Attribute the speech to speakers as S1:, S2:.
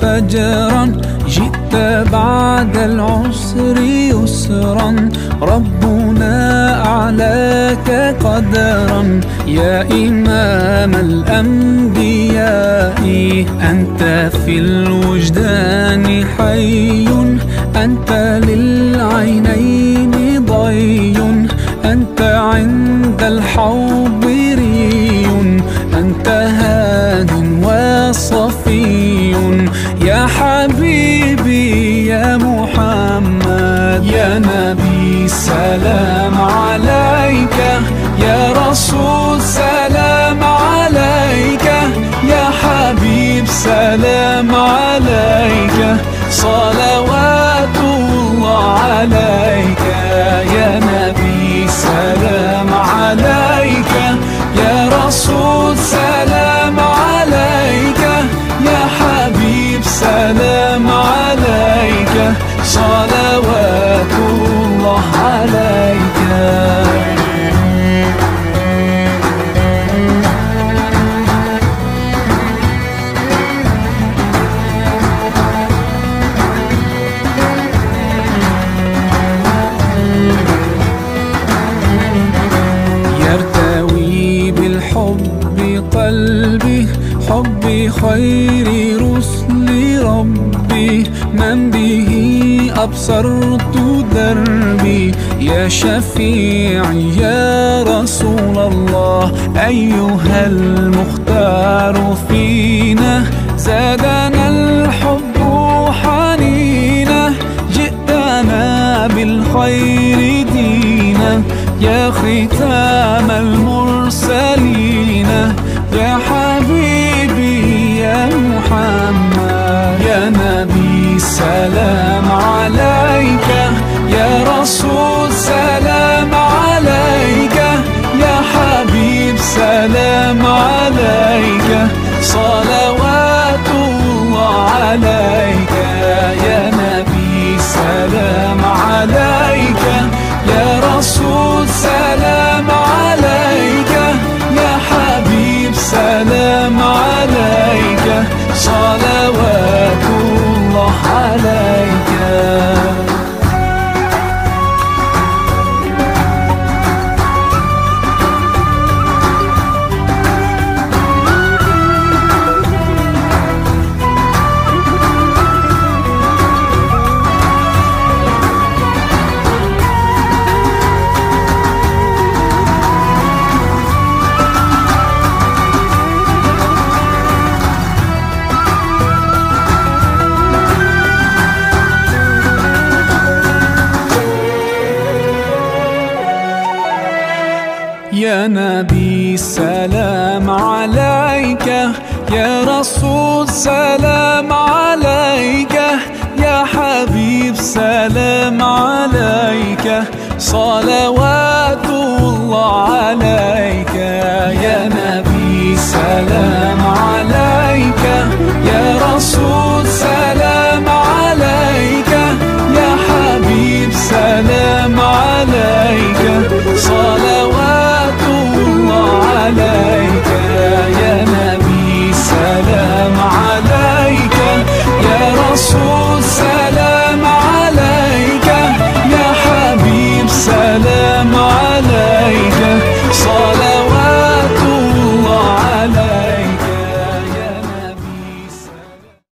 S1: فجرا، جئت بعد العسر يسرا، ربنا أعلاك قدرا. يا إمام الأنبياء أنت في الوجدان حي، أنت للعينين ضي، أنت عند الحوض ري، أنت هاد وصفي. يا حبيبي يا محمد، يا نبي سلام عليك، يا رسول سلام عليك، يا حبيب سلام عليك، صلوات الله عليك. يا نبي سلام عليك، يا رسول سلام عليك، يا حبيب سلام عليك، صلوات الله عليك. يرتوي بالحب قلبي، حب خير رسل ربي، من به أبصرت دربي. يا شفيعي يا رسول الله، أيها المختار فينا، زادنا الحب حنينا، جئتنا بالخير دينا، يا ختام المرسلين، يا حبيبي يا محمد، يا نبي سلام عليك، يا رسول سلام عليك، يا حبيب سلام عليك، صلوات الله عليك. يا نبي سلام عليك، يا رسول سلام عليك، يا حبيب سلام عليك، صلوات الله عليك. يا نبي سلام عليك، يا رسول سلام عليك، يا حبيب سلام عليك، صلوات الله عليك. يا نبي سلام عليك، يا رسول سلام عليك، يا حبيب سلام عليك، صلوات الله عليك. يا نبي سلام عليك، يا رسول